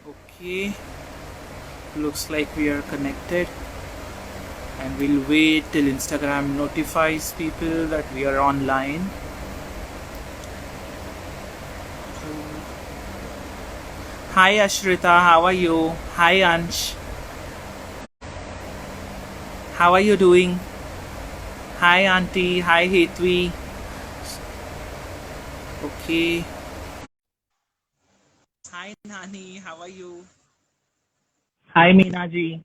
Okay, looks like we are connected, and we'll wait till Instagram notifies people that we are online. Hi Ashrita, how are you? Hi Ansh, how are you doing? Hi Auntie, hi Hetvi. Okay. Hi Nani, how are you? Hi, Meena ji.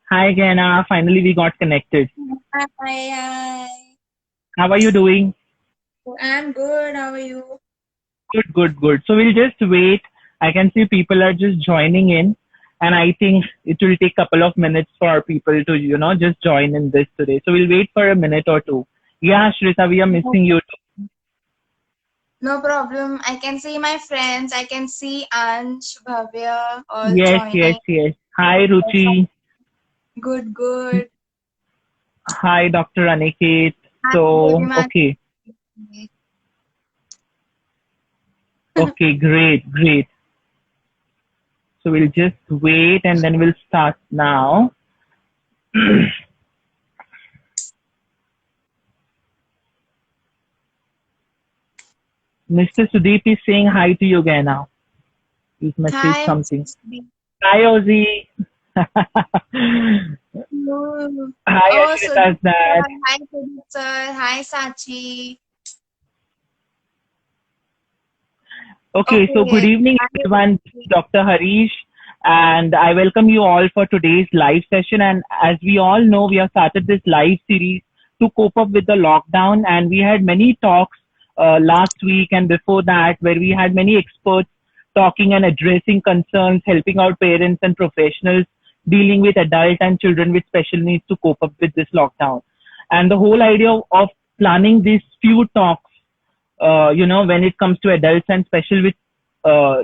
Hi, Gana. Finally, we got connected. Hi, hi. How are you doing? I'm good. How are you? Good, good, good. So we'll just wait. I can see people are just joining in, and I think it will take a couple of minutes for people to, just join in this today. So we'll wait for a minute or two. Yeah, Shrita, we are No, missing you. no problem. I can see my friends. I can see Ansh, Bhavya all Yes, yes, joining. yes. Hi, Ruchi. Good, good. Hi, Dr. Aniket. Hi, So, Guriman. okay, okay, great, great. So we'll just wait and then we'll start now. Mr. Sudeep is saying hi to you again now. He's messaged Hi, something. Mrs. B. Hi, Ozzy. Hello. Hi, Oh, Ashrita's Sudhir dad. sir. Hi, Sudhir sir. Hi, Sachi. Okay, so good Okay. evening, everyone. This is Dr. Harish, and I welcome you all for today's live session. And as we all know, we have started this live series to cope up with the lockdown, and we had many talks last week and before that, where we had many experts talking and addressing concerns, helping out parents and professionals dealing with adult and children with special needs to cope up with this lockdown. And the whole idea of planning these few talks when it comes to adults and special with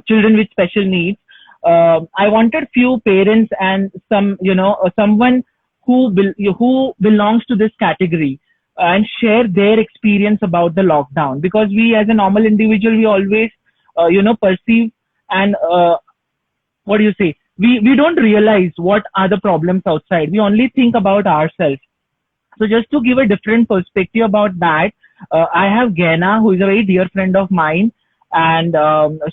children with special needs. I wanted few parents and someone who belongs to this category and share their experience about the lockdown, because we as a normal individual, we always perceive and what do you say, we don't realize what are the problems outside. We only think about ourselves. So just to give a different perspective about that, I have Gena, who is a very dear friend of mine, and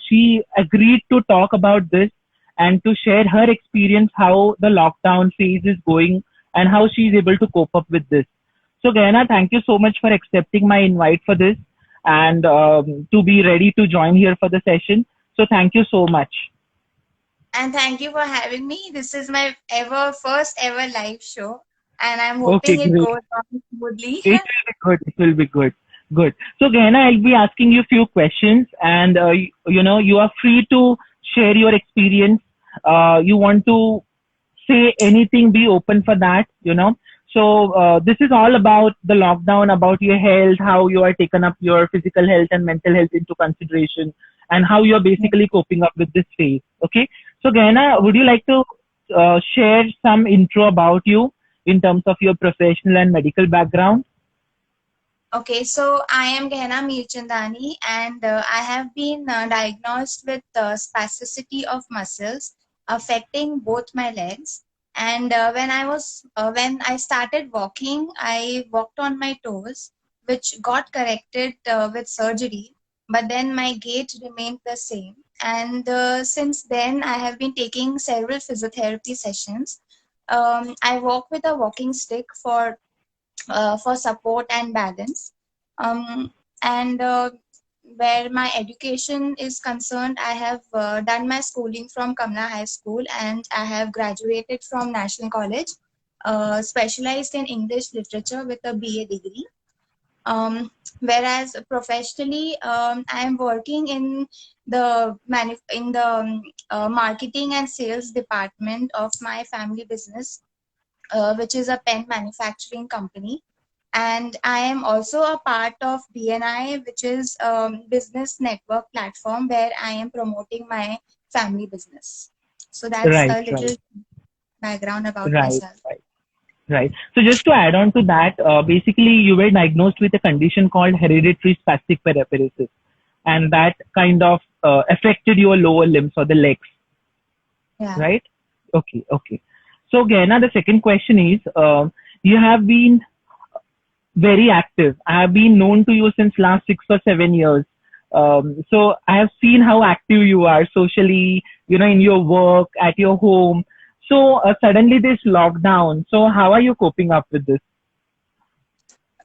she agreed to talk about this and to share her experience, how the lockdown phase is going and how she is able to cope up with this. So Gena, thank you so much for accepting my invite for this and to be ready to join here for the session. So thank you so much. And thank you for having me. This is my first ever live show, and I'm Okay, hoping it great. goes on smoothly. It will be good. It will be good. Good. So, Gehna, I'll be asking you a few questions, and you are free to share your experience. You want to say anything, be open for that. So, this is all about the lockdown, about your health, how you are taken up your physical health and mental health into consideration, and how you are basically coping up with this phase. Okay. So, Gehna, would you like to share some intro about you in terms of your professional and medical background? Okay, so I am Gehna Mirchandani, and I have been diagnosed with spasticity of muscles affecting both my legs. And when I started walking, I walked on my toes, which got corrected with surgery. But then my gait remained the same. And since then, I have been taking several physiotherapy sessions. I walk with a walking stick for support and balance. Um, and Where my education is concerned, I have done my schooling from Kamla High School, and I have graduated from National College, specialized in English literature with a BA degree. Whereas professionally, I am working in the marketing and sales department of my family business, which is a pen manufacturing company. And I am also a part of BNI, which is business network platform where I am promoting my family business. So that's Right, a right, little background about right, myself. right, right. So just to add on to that, basically you were diagnosed with a condition called hereditary spastic paraparesis, and that kind of affected your lower limbs or the legs. Yeah. right? Okay, okay. So, Gehna, the second question is, you have been very active. I have been known to you since last 6 or 7 years. So I have seen how active you are socially, in your work, at your home. So suddenly this lockdown. So how are you coping up with this?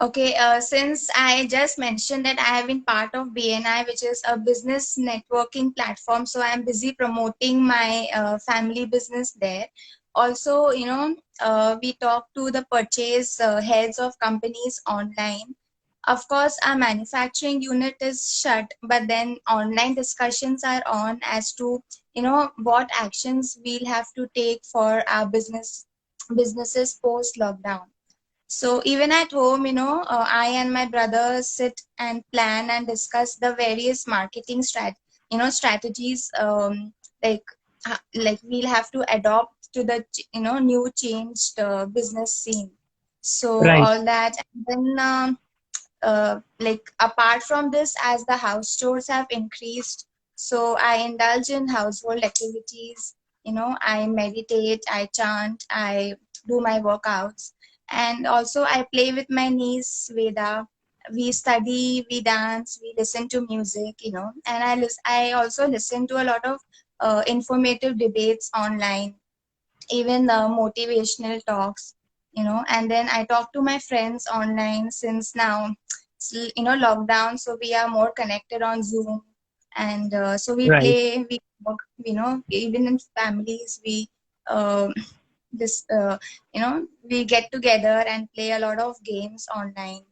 Okay, since I just mentioned that I have been part of BNI, which is a business networking platform, so I'm busy promoting my family business there. Also, we talk to the purchase heads of companies online. Of course, our manufacturing unit is shut, but then online discussions are on as to what actions we'll have to take for our businesses post lockdown. So even at home, I and my brother sit and plan and discuss the various marketing strategies, like we'll have to adopt to the new changed business scene. So Right, all that, and then like apart from this, as the house chores have increased, so I indulge in household activities. I meditate, I chant, I do my workouts, and also I play with my niece Veda. We study, we dance, we listen to music, and I also listen to a lot of informative debates online, even motivational talks, and then I talk to my friends online since now lockdown, so we are more connected on Zoom, and so we right, play, we work, even in families we um this we get together and play a lot of games online.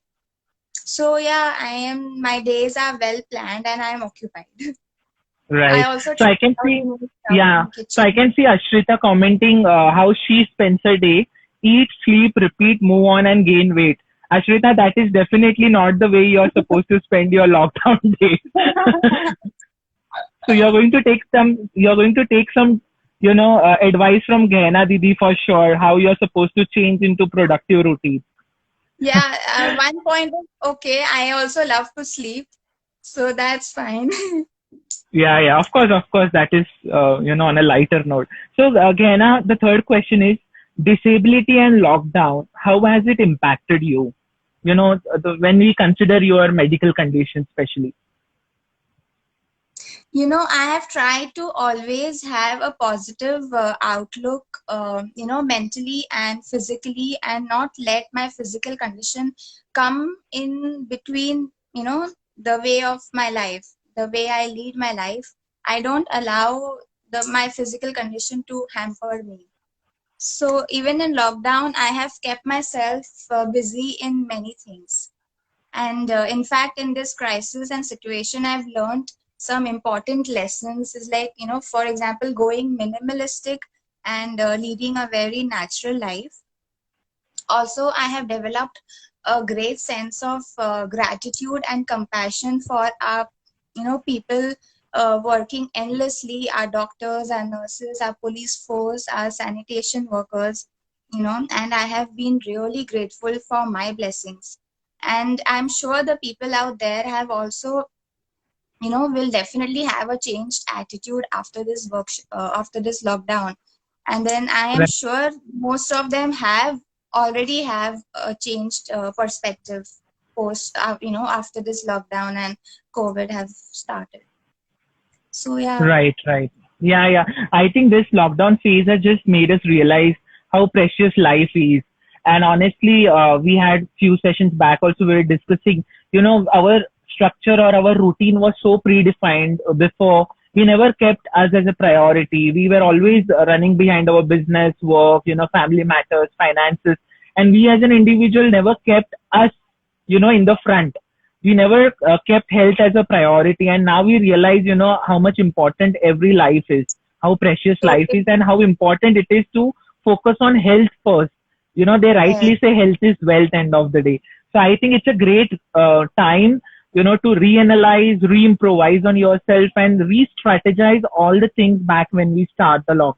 So yeah, my days are well planned and I am occupied. I right. also So try I can out see, new stuff yeah. in So I kitchen. can see Ashrita commenting how she spends her day: eat, sleep, repeat, move on, and gain weight. Ashrita, that is definitely not the way you're supposed to spend your lockdown days. So you're going to take some, advice from Gehna Didi for sure, how you're supposed to change into productive routine. Yeah, one point is okay. I also love to sleep, so that's fine. Yeah, yeah, of course, that is, on a lighter note. So, Gehna, the third question is disability and lockdown. How has it impacted you? When we consider your medical condition, especially. I have tried to always have a positive outlook, mentally and physically, and not let my physical condition come in between, the way of my life, the way I lead my life. I don't allow my physical condition to hamper me. So even in lockdown, I have kept myself busy in many things. And in fact, in this crisis and situation, I've learned some important lessons. Is like, for example, going minimalistic and leading a very natural life. Also, I have developed a great sense of gratitude and compassion for our, people working endlessly, our doctors, our nurses, our police force, our sanitation workers, and I have been really grateful for my blessings. And I'm sure the people out there have also, will definitely have a changed attitude after this after this lockdown. And then I am Right. sure most of them already have a changed perspective post after this lockdown and COVID have started. So yeah. Right, right. Yeah, yeah. I think this lockdown phase has just made us realize how precious life is. And honestly, we had few sessions back also we were discussing, our structure or our routine was so predefined before. We never kept us as a priority. We were always running behind our business, work, family matters, finances. And we as an individual never kept us, in the front. We never kept health as a priority, and now we realize, how much important every life is, how precious life is, and how important it is to focus on health first. They Yes. rightly say health is wealth end of the day. So I think it's a great time, to reanalyze, re-improvise on yourself and re-strategize all the things back when we start the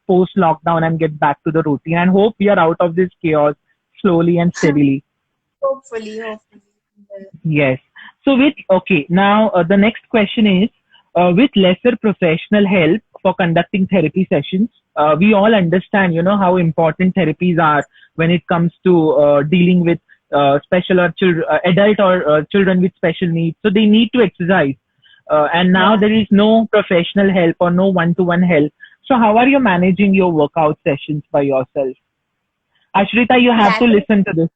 post lockdown, and get back to the routine, and hope we are out of this chaos slowly and steadily. Hopefully. Yes. So with, okay, now the next question is, with lesser professional help, for conducting therapy sessions. We all understand, how important therapies are when it comes to dealing with special or adult or children with special needs. So they need to exercise. And now Yeah. there is no professional help or no one-to-one help. So how are you managing your workout sessions by yourself? Ashrita, you have to That is listen to this.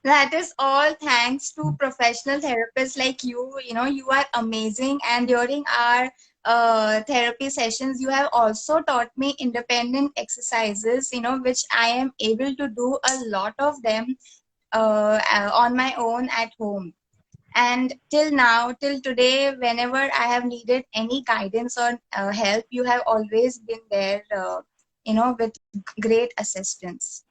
that is all thanks to professional therapists like you. You know, you are amazing. And during our therapy sessions, you have also taught me independent exercises, which I am able to do a lot of them on my own at home. And till now, till today, whenever I have needed any guidance or help, you have always been there, with great assistance.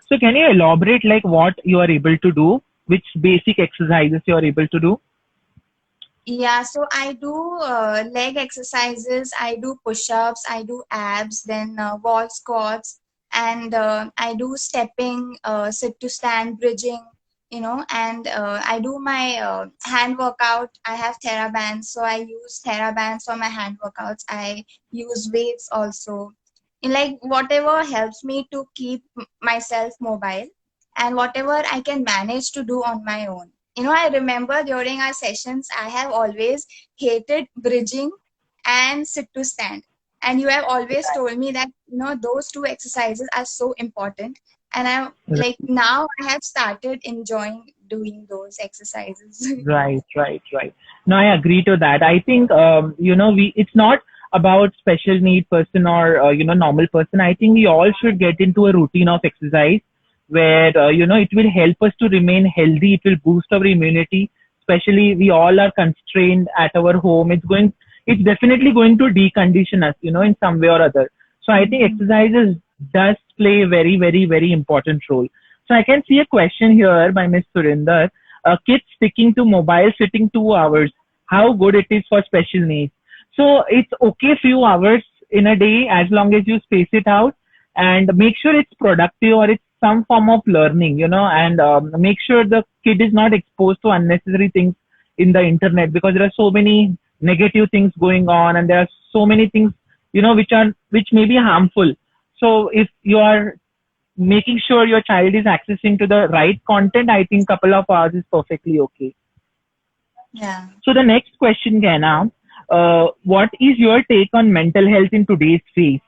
So can you elaborate like what you are able to do? Which basic exercises you are able to do? Yeah, so I do leg exercises, I do push-ups, I do abs, then wall squats, and I do stepping, sit to stand, bridging, and I do my hand workout. I have TheraBands, so I use TheraBands for my hand workouts. I use weights also. Like whatever helps me to keep myself mobile and whatever I can manage to do on my own. I remember during our sessions, I have always hated bridging and sit to stand. And you have always told me that, those two exercises are so important. And I'm like, now I have started enjoying doing those exercises. Right, right, right. No, I agree to that. I think, it's not about special need person or, normal person. I think we all should get into a routine of exercise where, it will help us to remain healthy. It will boost our immunity. Especially we all are constrained at our home. It's definitely going to decondition us, in some way or other. So I think Mhm. exercises does play a very, very, very important role. So I can see a question here by Miss Surinder. Kids sticking to mobile sitting 2 hours, how good it is for special needs. So it's okay few hours in a day as long as you space it out and make sure it's productive or it's some form of learning, and make sure the kid is not exposed to unnecessary things in the internet because there are so many negative things going on and there are so many things, which may be harmful. So if you are making sure your child is accessing to the right content, I think couple of hours is perfectly okay. Yeah. So the next question, Gana, what is your take on mental health in today's phase?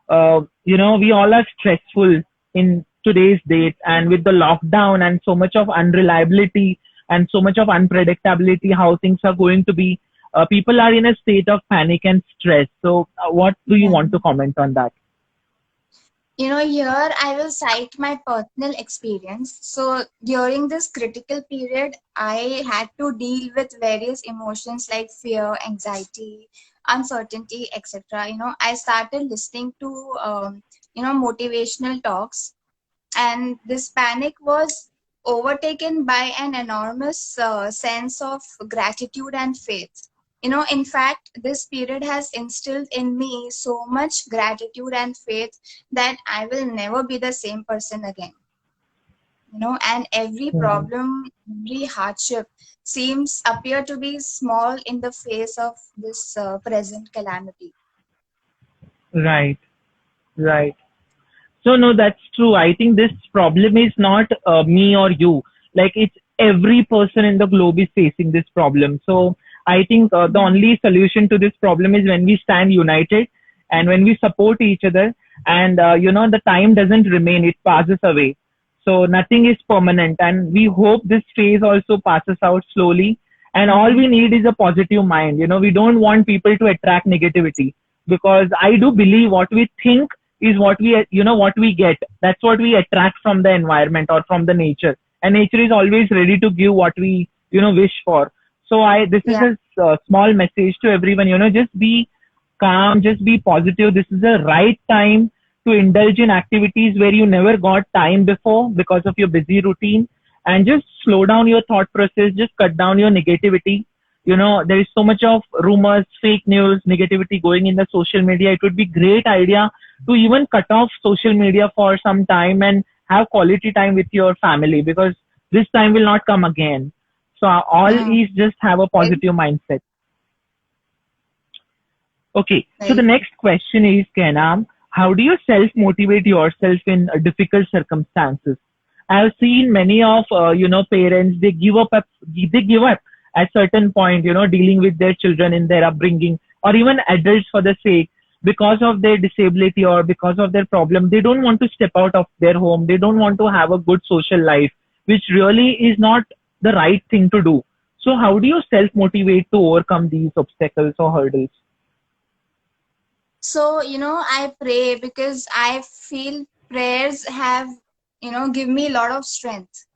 We all are stressful in today's date, and with the lockdown and so much of unreliability and so much of unpredictability, how things are going to be, people are in a state of panic and stress. So, what do you Yeah. want to comment on that? Here I will cite my personal experience. So during this critical period, I had to deal with various emotions like fear, anxiety, uncertainty, etc. I started listening to, motivational talks, and this panic was overtaken by an enormous sense of gratitude and faith. In fact, this period has instilled in me so much gratitude and faith that I will never be the same person again. And every Hmm. problem, every hardship seems appear to be small in the face of this present calamity. Right, right. So no, that's true. I think this problem is not me or you. Like it's every person in the globe is facing this problem. So I think the only solution to this problem is when we stand united and when we support each other. And the time doesn't remain; it passes away. So nothing is permanent, and we hope this phase also passes out slowly. And all we need is a positive mind. We don't want people to attract negativity because I do believe what we think is what we get. That's what we attract from the environment or from the nature, and nature is always ready to give what we wish for. So I this is Yeah. a small message to everyone. Just be calm, just be positive. This is the right time to indulge in activities where you never got time before because of your busy routine, and just slow down your thought process, just cut down your negativity. There is so much of rumors, fake news, negativity going in the social media. It would be great idea to even cut off social media for some time and have quality time with your family because this time will not come again. So all Mm. is just have a positive mindset. Okay, so the Very next question is, Kenam, how do you self-motivate yourself in difficult circumstances? I've seen many of parents, they give up at certain point, dealing with their children in their upbringing, or even adults for the sake, because of their disability or because of their problem. They don't want to step out of their home. They don't want to have a good social life, which really is not the right thing to do. So how do you self-motivate to overcome these obstacles or hurdles? So, I pray because I feel prayers have, give me a lot of strength.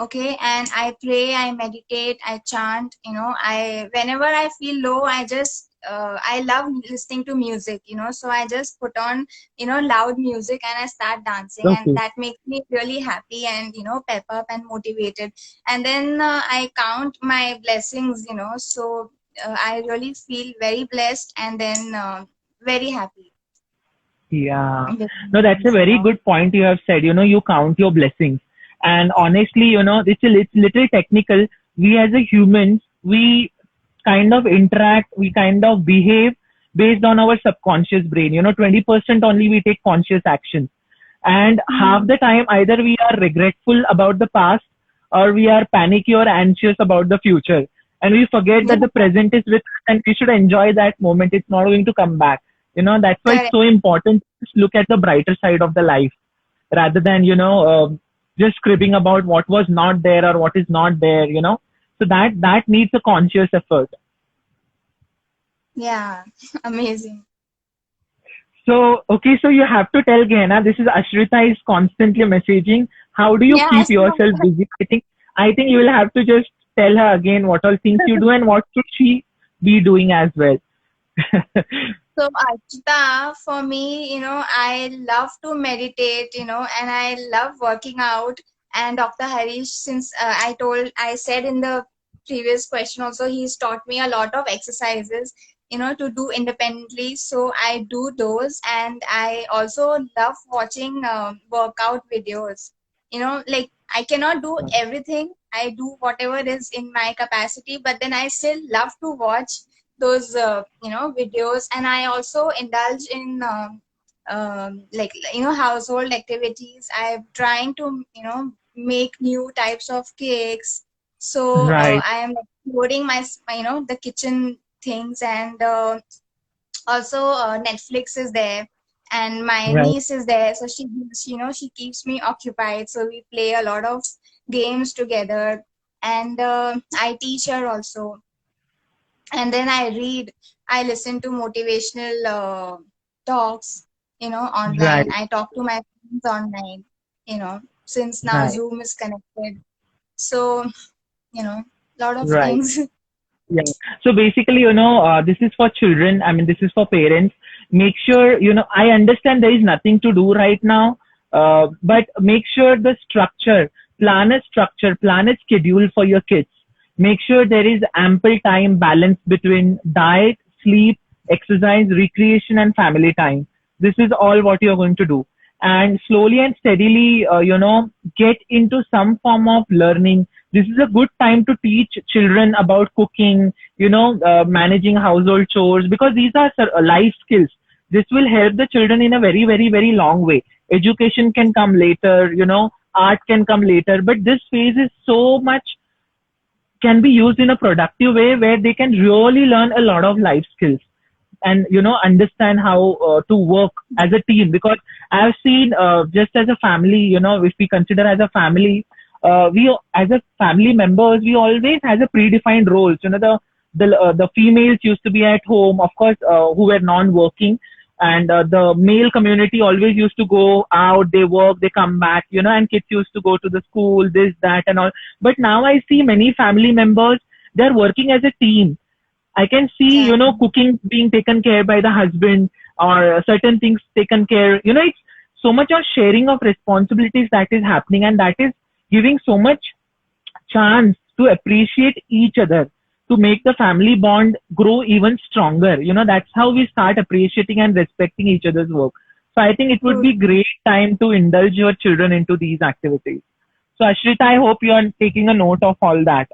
Okay, and I pray, I meditate, I chant. I whenever I feel low, I love listening to music. So I just put on loud music and I start dancing, and Okay. that makes me really happy and pep up and motivated. And then I count my blessings. So I really feel very blessed, and then very happy. Yeah. With No, that's a things, very good point you have said. You count your blessings. And honestly, it's little technical. We as a humans, we kind of interact, we kind of behave based on our subconscious brain. 20% only we take conscious action. And half Hmm. the time, either we are regretful about the past or we are panicky or anxious about the future. And we forget that the Yeah, present is with us and we should enjoy that moment. It's not going to come back. That's why it's correct. so important to look at the brighter side of the life rather than, just cribbing about what was not there or what is not there. So that needs a conscious effort. Yeah, amazing. So, okay, so you have to tell Gehenna, this is Ashrita is constantly messaging. How do you Yeah, I keep saw yourself that. busy? I think you will have to just tell her again what all things you do and what should she be doing as well. So, Archita, for me, I love to meditate, and I love working out. And Dr. Harish, since I said in the previous question also, he's taught me a lot of exercises, to do independently. So I do those, and I also love watching workout videos. Like I cannot do everything. I do whatever is in my capacity, but then I still love to watch those videos, and I also indulge in like household activities. I'm trying to make new types of cakes. So Right, I am exploring the kitchen things, and also Netflix is there, and my right, niece is there, so she keeps me occupied, so we play a lot of games together. And I teach her also, and then I read, I listen to motivational talks, online. right, I talk to my friends online, since now right, Zoom is connected. So, lot of right. things. Yeah. So basically, this is for children. I mean, this is for parents. Make sure, I understand there is nothing to do right now, but make sure the structure, plan a schedule for your kids. Make sure there is ample time balance between diet, sleep, exercise, recreation, and family time. This is all what you're going to do. And slowly and steadily, get into some form of learning. This is a good time to teach children about cooking, managing household chores, because these are life skills. This will help the children in a very, very, very long way. Education can come later, art can come later, but this phase is so much, can be used in a productive way where they can really learn a lot of life skills and understand how to work as a team, because I've seen, just as a family, if we consider as a family, we as a family members, we always has a predefined roles. The females used to be at home, of course, who were non-working, and the male community always used to go out, they work, they come back, and kids used to go to the school, this, that, and all. But now I see many family members, they're working as a team. I can see, Yeah, cooking being taken care by the husband, or certain things taken care. It's so much of sharing of responsibilities that is happening, and that is giving so much chance to appreciate each other, to make the family bond grow even stronger. That's how we start appreciating and respecting each other's work. So I think it would true. be great time to indulge your children into these activities. So Ashrita, I hope you are taking a note of all that.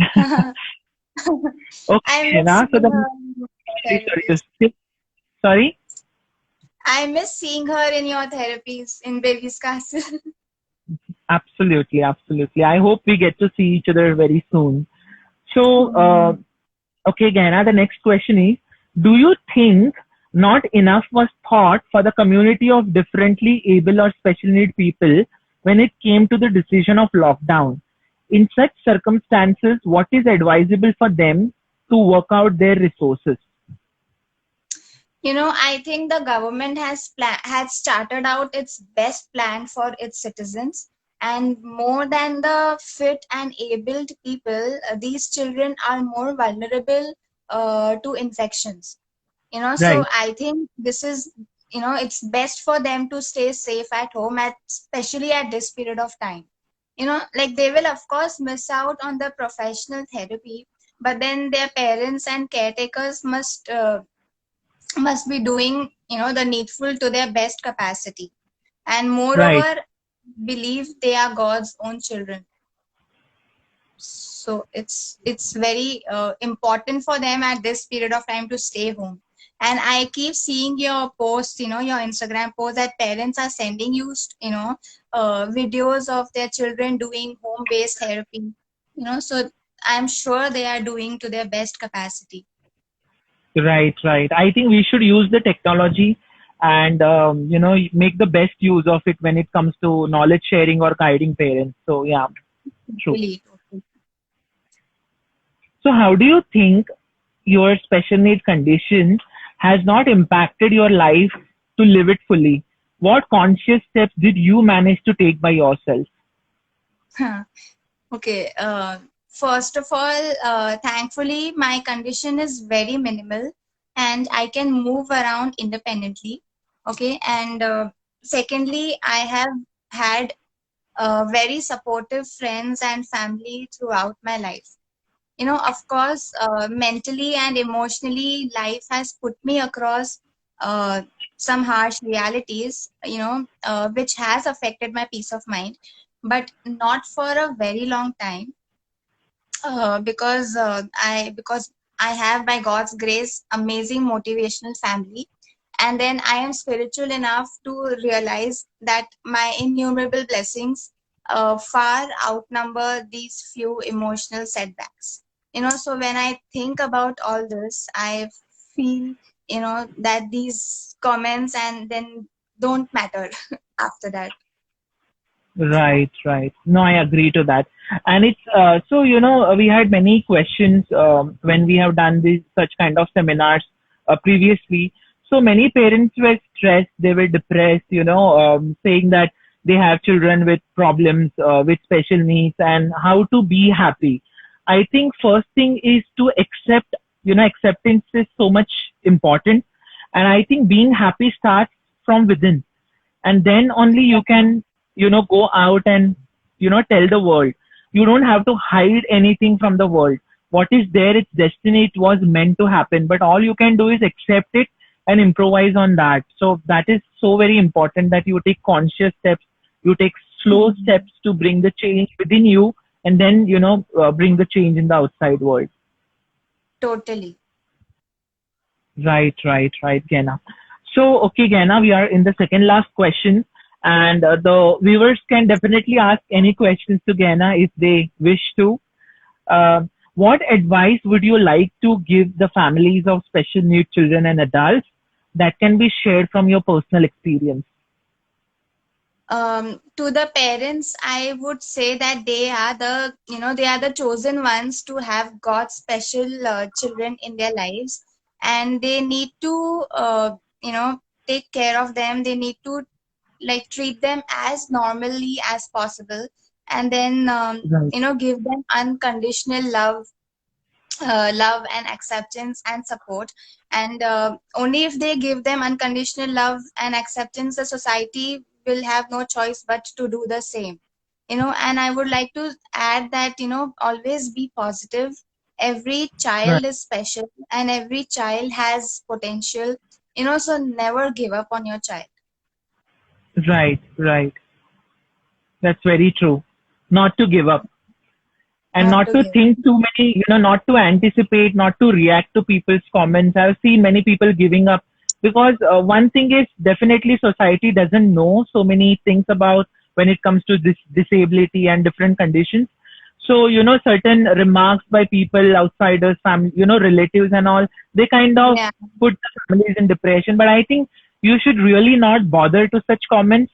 I Okay, miss now so the Sorry, therapies. sorry. I miss seeing her in your therapies in Baby's Castle. Absolutely, absolutely. I hope we get to see each other very soon. So, okay, Gana, the next question is, do you think not enough was thought for the community of differently able or special need people when it came to the decision of lockdown? In such circumstances, what is advisable for them to work out their resources? I think the government has started out its best plan for its citizens, and more than the fit and abled people, these children are more vulnerable to infections. So Right, I think this is, it's best for them to stay safe at home, especially at this period of time. Like they will of course miss out on the professional therapy, but then their parents and caretakers must be doing the needful to their best capacity, and right. moreover believe they are God's own children. So it's very important for them at this period of time to stay home. And I keep seeing your posts, your Instagram posts, that parents are sending you videos of their children doing home based therapy. So I'm sure they are doing to their best capacity. Right, right. I think we should use the technology and make the best use of it when it comes to knowledge sharing or guiding parents. So yeah, true. Really. So how do you think your special need condition has not impacted your life to live it fully? What conscious steps did you manage to take by yourself? Okay. First of all, thankfully, my condition is very minimal and I can move around independently. Okay. And secondly, I have had very supportive friends and family throughout my life. Of course, mentally and emotionally, life has put me across uh, some harsh realities, which has affected my peace of mind, but not for a very long time, because I have, by God's grace, amazing motivational family, and then I am spiritual enough to realize that my innumerable blessings far outnumber these few emotional setbacks. So when I think about all this, I feel that these comments and then don't matter after that. Right, right. No, I agree to that. And it's so we had many questions when we have done these such kind of seminars previously. So many parents were stressed, they were depressed, saying that they have children with problems, with special needs, and how to be happy. I think first thing is to accept, acceptance is so much important. And I think being happy starts from within, and then only you can go out and tell the world. You don't have to hide anything from the world. What is there, it's destiny, it was meant to happen, but all you can do is accept it and improvise on that. So that is so very important, that you take conscious steps, you take slow steps to bring the change within you, and then bring the change in the outside world. Totally. Right, right, right, Gena. So, okay, Gena, we are in the second last question, and the viewers can definitely ask any questions to Gena if they wish to. Uh, what advice would you like to give the families of special need children and adults that can be shared from your personal experience? To the parents, I would say that they are the chosen ones to have God's special children in their lives, and they need to take care of them. They need to like treat them as normally as possible, and then Right, give them unconditional love and acceptance and support. And only if they give them unconditional love and acceptance, the society will have no choice but to do the same. And I would like to add that always be positive. Every right, child is special and every child has potential. So never give up on your child. right, right. That's very true. Not to give up. and Not not to to give. think too many, not to anticipate, not to react to people's comments. I've seen many people giving up because one thing is definitely society doesn't know so many things about when it comes to this disability and different conditions. So, certain remarks by people, outsiders, family, relatives and all, they kind of Yeah. put the families in depression. But I think you should really not bother to such comments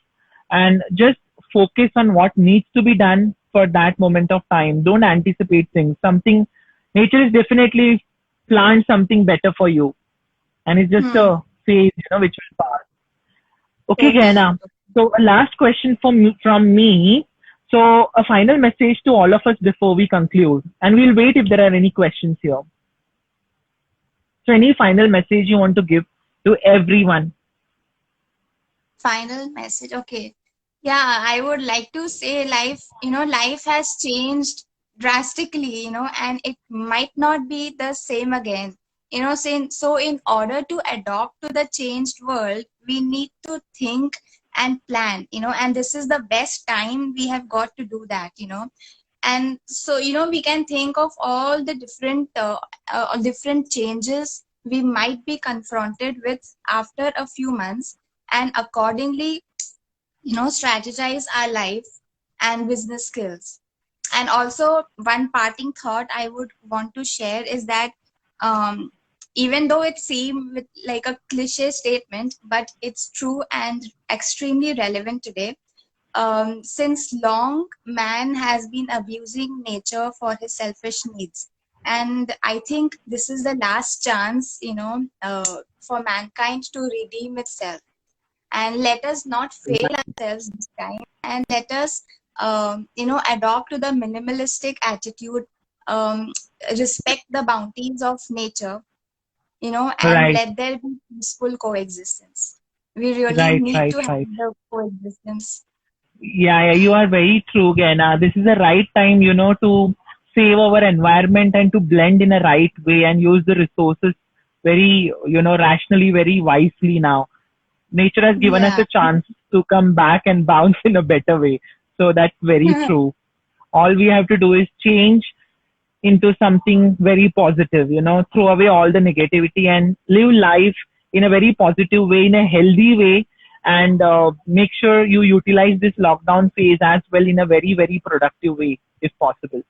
and just focus on what needs to be done for that moment of time. Don't anticipate things. Something, nature is definitely planned something better for you, and it's just Hmm. a phase, which will pass. Okay, Totally. Gaina. So, a last question from me. So, a final message to all of us before we conclude, and we'll wait if there are any questions here. So, any final message you want to give to everyone? Final message. Okay. Yeah, I would like to say life has changed drastically, and it might not be the same again. So in order to adopt to the changed world, we need to think and plan, and this is the best time we have got to do that. And so we can think of all the different changes we might be confronted with after a few months, and accordingly strategize our life and business skills. And also, one parting thought I would want to share is that, um, even though it seems like a cliche statement, but it's true and extremely relevant today. Since long, man has been abusing nature for his selfish needs. And I think this is the last chance, for mankind to redeem itself. And let us not fail ourselves this time, and let us adopt to the minimalistic attitude, um, respect the bounties of nature, and Right, let there be peaceful coexistence. We really right, need right, to have right. the coexistence. Yeah, you are very true, Gena. This is the right time, to save our environment and to blend in a right way and use the resources very, rationally, very wisely now. Nature has given us Yeah. a chance to come back and bounce in a better way. So that's very true. All we have to do is change into something very positive, throw away all the negativity and live life in a very positive way, in a healthy way, and make sure you utilize this lockdown phase as well in a very, very productive way, if possible.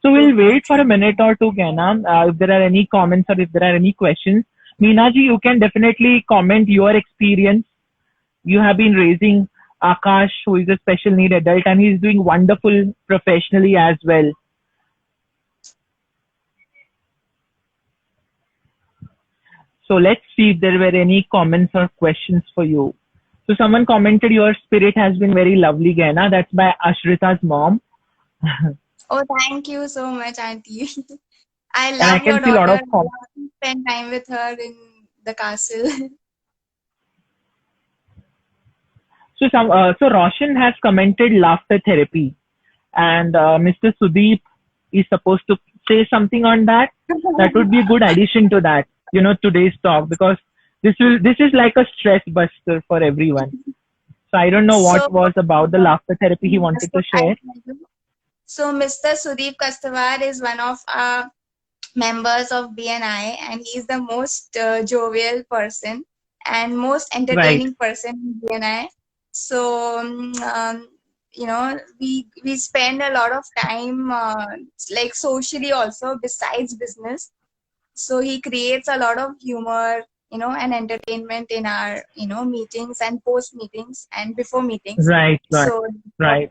So we'll True, wait for a true. minute or two, Gana, if there are any comments or if there are any questions. Meenaji, you can definitely comment your experience. You have been raising Akash, who is a special need adult, and he's doing wonderful professionally as well. So let's see if there were any comments or questions for you. So someone commented your spirit has been very lovely, Gaina. That's by Ashrita's mom. And Oh, thank you so much, Auntie. I I love your can see a lot daughter. of I love to spend time with her in the castle. so Roshan has commented laughter therapy, and Mr. Sudeep is supposed to say something on that. That would be a good addition to that, today's talk, because this is like a stress buster for everyone. So I don't know what So, was about the laughter therapy he yeah, wanted so to share. So Mr. Sudeep Kastavar is one of our members of BNI, and he's the most jovial person and most Right, entertaining person in BNI. So we spend a lot of time like socially also besides business. So he creates a lot of humor, and entertainment in our meetings and post meetings and before meetings. right, right, So right.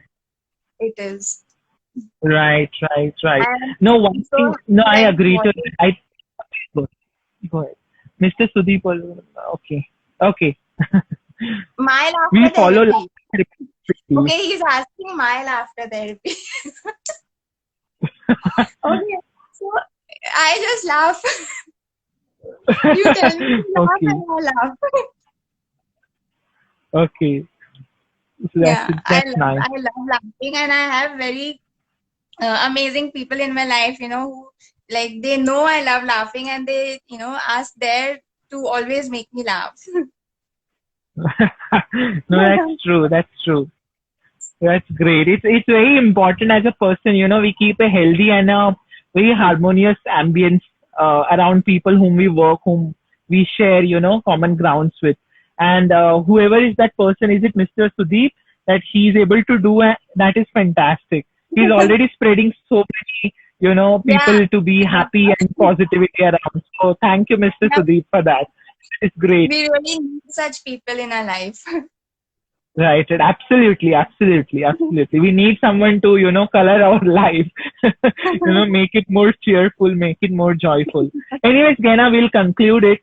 it is. Right, right, right. And No, one so thing, no, I like agree what to it. Go ahead. Mr. Sudeep, okay, okay. my We laughter follow therapy. laughter therapy. Okay, he's asking my laughter therapy. Okay, so I just laugh. You tell me to laugh Okay, and I laugh. okay. So Yeah, that's nice. I love laughing, and I have very amazing people in my life, who like they know I love laughing, and they ask there to always make me laugh. No, that's true. That's true. That's great. It's very important as a person, we keep a healthy and a very harmonious ambience around people whom we work, whom we share, common grounds with. And whoever is that person, is it Mr. Sudeep, that he is able to do, that is fantastic. He's already spreading so many, Yeah, people to be happy and positivity around. So thank you, Mr. yeah, Sudeep, for that. It's great. we really need such people in our life. Right, right. Absolutely, absolutely, absolutely. We need someone to, color our life, make it more cheerful, make it more joyful. Anyways, Gena, we'll conclude it.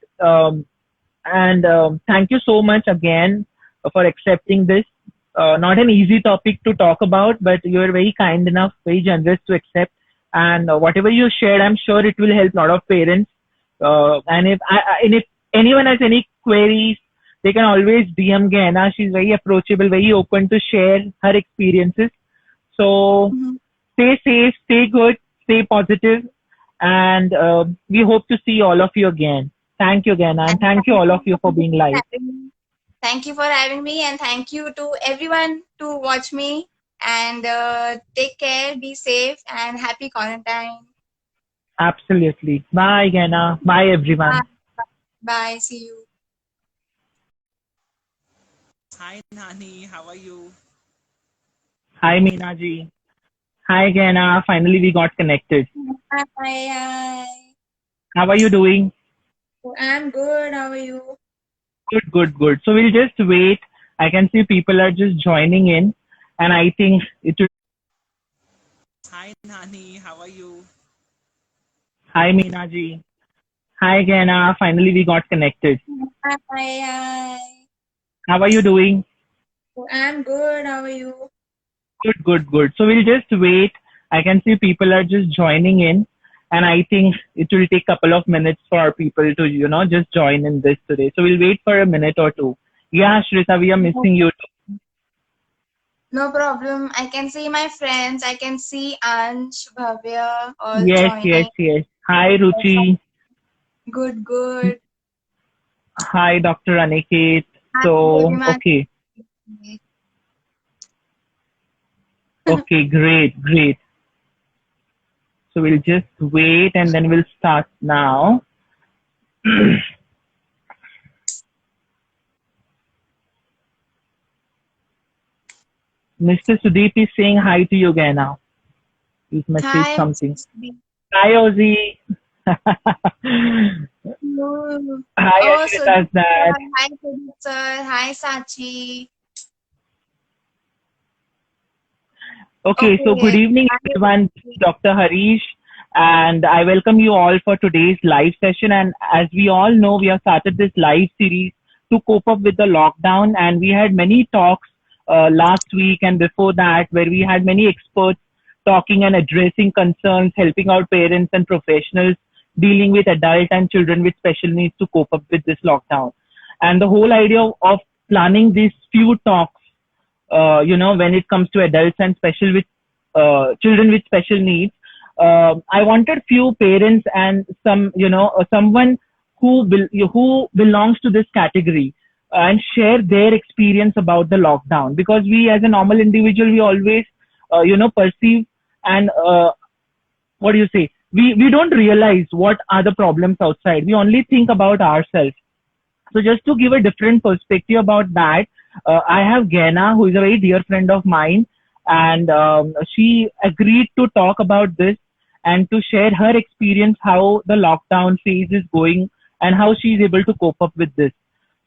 And thank you so much again for accepting this. Not an easy topic to talk about, but you are very kind enough, very generous to accept. And whatever you shared, I'm sure it will help a lot of parents. And if anyone has any queries, they can always DM Gehna. She's very approachable, very open to share her experiences. So Mhm. stay safe, stay good, stay positive, and we hope to see all of you again. Thank you, Gehna, and And thank you all of you for being live. thank you for having me, and thank you to everyone to watch me. And take care, be safe, and happy quarantine. Absolutely. Bye, Gehna. Bye, Bye. everyone. Bye. See you. Hi, Nani. How are you? Hi, Meena ji. Hi, Gehna. Finally, we got connected. Hi. Hi. How are you doing? I'm good. How are you? Good, good, good. So we'll just wait. I can see people are just joining in, and I think it will. Hi, Nani. How are you? Hi, Meena ji. Hi, Gehna. Finally, we got connected. Hi. Hi. How are you doing? I'm good. How are you? Good, good, good. So we'll just wait. I can see people are just joining in, and I think it will take a couple of minutes for people to, just join in this today. So we'll wait for a minute or two. Yeah, Shrita, we are missing you. No problem. I can see my friends. I can see Ansh, Bhavya all Yes, yes, joining. yes. Hi, Ruchi. Good, good. Hi, Dr. Aniket. Hi, So, Deviman. okay. Okay, great, great. So we'll just wait and then we'll start now. Mr. Sudeep is saying hi to you again now. He's messaged Hi, something. Mrs. B. Hi, Ozzy. Hello. Hi, Oh, Ashrita's Sudhir dad. sir. Hi, Sudhir sir. Hi, Sachi. Okay, so good Okay. evening, everyone. This is Dr. Harish, and I welcome you all for today's live session. And as we all know, we have started this live series to cope up with the lockdown, and we had many talks last week and before that, where we had many experts talking and addressing concerns, helping out parents and professionals dealing with adult and children with special needs to cope up with this lockdown. And the whole idea of planning these few talks, when it comes to adults and special with children with special needs, I wanted few parents and someone who belongs to this category and share their experience about the lockdown, because we as a normal individual, we always perceive and what do you say, we don't realize what are the problems outside. We only think about ourselves. So just to give a different perspective about that, I have Gena, who is a very dear friend of mine, and she agreed to talk about this and to share her experience, how the lockdown phase is going and how she is able to cope up with this.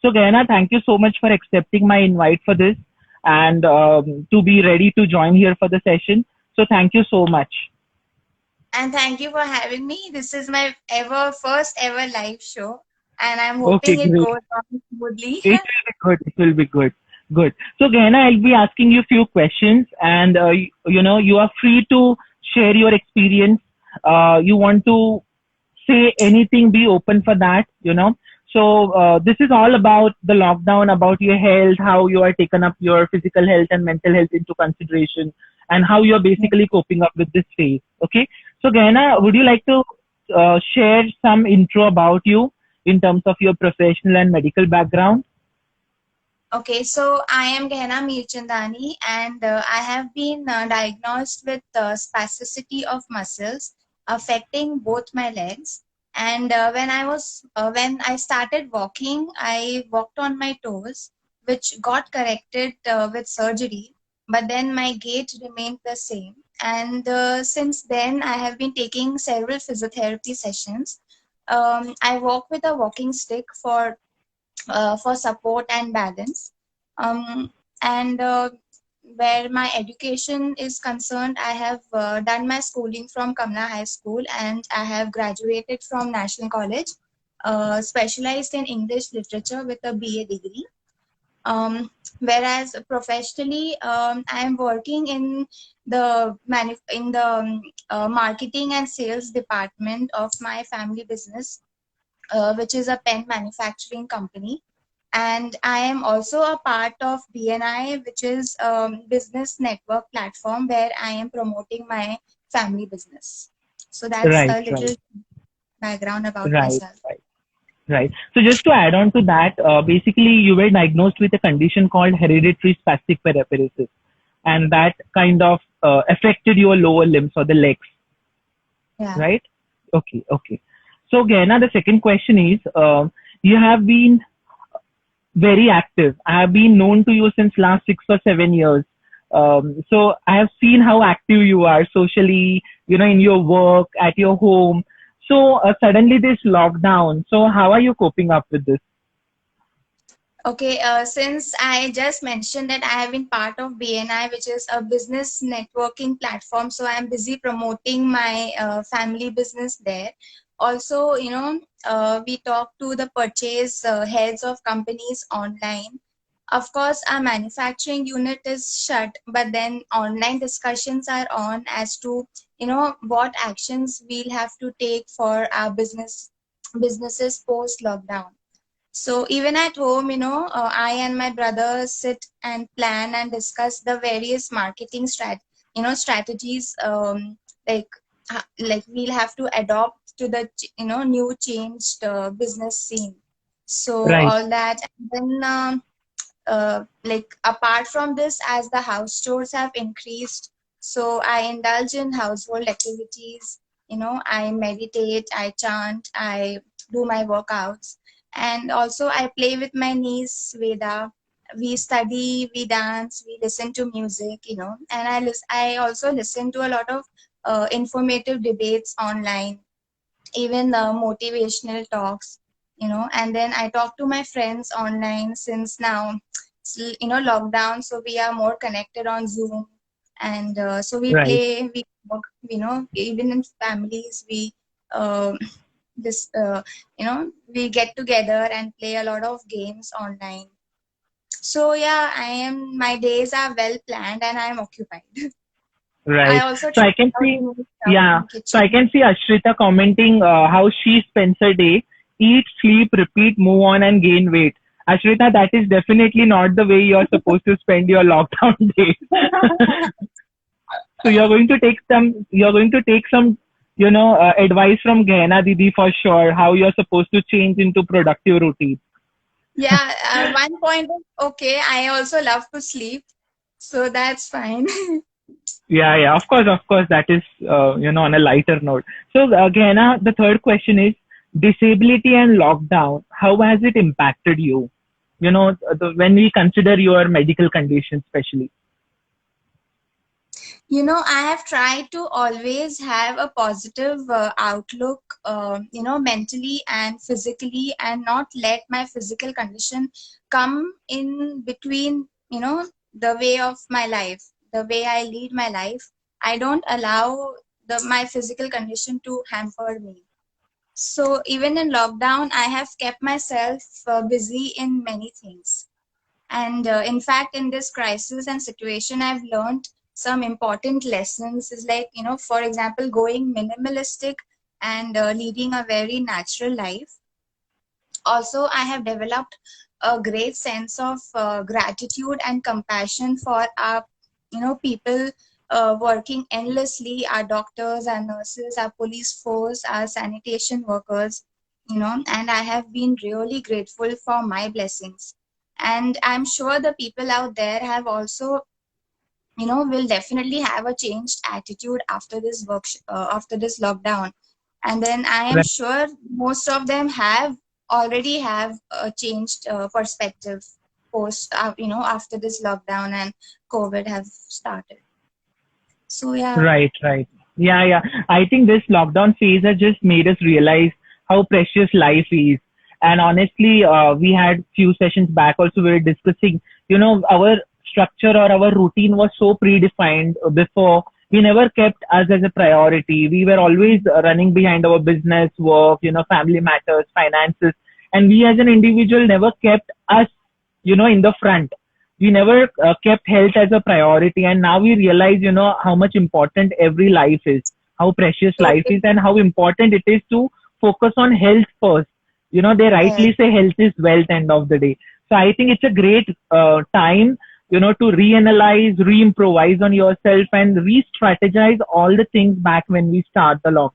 So Gena, thank you so much for accepting my invite for this and to be ready to join here for the session. So thank you so much. And thank you for having me. This is my first ever live show, and I'm Okay, hoping it great. goes on smoothly. It will be good. It will be good. Good. So, Gehna, I'll be asking you a few questions, and you are free to share your experience. You want to say anything, be open for that. So, this is all about the lockdown, about your health, how you are taken up your physical health and mental health into consideration, and how you are basically coping up with this phase. Okay. So, Gehna, would you like to share some intro about you in terms of your professional and medical background? Okay, so I am Gehna Mirchandani, and I have been diagnosed with spasticity of muscles affecting both my legs. And when I started walking, I walked on my toes, which got corrected with surgery. But then my gait remained the same. And since then, I have been taking several physiotherapy sessions. I walk with a walking stick for support and balance. Um, and Where my education is concerned, I have done my schooling from Kamla High School, and I have graduated from National College, specialized in English literature with a BA degree. Whereas professionally, I am working in the marketing and sales department of my family business, which is a pen manufacturing company. And I am also a part of BNI, which is business network platform where I am promoting my family business. So that's Right, a right, little background about right, myself. right. Right. So just to add on to that, basically you were diagnosed with a condition called hereditary spastic paraparesis, and that kind of affected your lower limbs or the legs, Yeah. right? Okay, okay. So Gena, the second question is, you have been very active. I have been known to you since last 6 or 7 years. So I have seen how active you are socially, in your work, at your home. So suddenly this lockdown. So how are you coping up with this? Okay, since I just mentioned that I have been part of BNI, which is a business networking platform, so I'm busy promoting my family business there. Also, we talk to the purchase heads of companies online. Of course, our manufacturing unit is shut, but then online discussions are on as to, what actions we'll have to take for our businesses post lockdown. So even at home, I and my brother sit and plan and discuss the various marketing strategies, like like we'll have to adopt to the new changed business scene. So Right, all that, and then like apart from this, as the house chores have increased, so I indulge in household activities. I meditate, I chant, I do my workouts, and also I play with my niece Veda. We study, we dance, we listen to music, and I also listen to a lot of informative debates online, even the motivational talks, and then I talk to my friends online since now lockdown, so we are more connected on Zoom. And so we right, play, we work, even in families, we uh, this we get together and play a lot of games online. So yeah, my days are well planned and I am occupied. I right. also So try I can out see, new stuff yeah. in So I kitchen. can see Ashrita commenting how she spends her day: eat, sleep, repeat, move on, and gain weight. Ashrita, that is definitely not the way you're supposed to spend your lockdown days. So you're going to take some, advice from Gehna Didi for sure, how you're supposed to change into productive routine. Yeah, one point is okay. I also love to sleep, so that's fine. Yeah, yeah, of course, that is, on a lighter note. So, Gehna, the third question is disability and lockdown. How has it impacted you? When we consider your medical condition, especially. I have tried to always have a positive outlook, mentally and physically, and not let my physical condition come in between, the way of my life, the way I lead my life. I don't allow my physical condition to hamper me. So even in lockdown, I have kept myself busy in many things. And in fact, in this crisis and situation, I've learned some important lessons. Is like, for example, going minimalistic and leading a very natural life. Also, I have developed a great sense of gratitude and compassion for our, people working endlessly, our doctors, our nurses, our police force, our sanitation workers, and I have been really grateful for my blessings. And I'm sure the people out there have also, will definitely have a changed attitude after this after this lockdown. And then I am Right. sure most of them have already have a changed perspective post, after this lockdown and COVID have started. So yeah. Right, right. Yeah, yeah. I think this lockdown phase has just made us realize how precious life is. And honestly, we had few sessions back also we were discussing, our structure or our routine was so predefined before. We never kept us as a priority. We were always running behind our business, work, family matters, finances. And we as an individual never kept us, in the front. We never kept health as a priority, and now we realize how much important every life is, how precious So life is, and how important it is to focus on health first. They yes, rightly say health is wealth end of the day. So I think it's a great time to reanalyze, re-improvise on yourself and re-strategize all the things back when we start the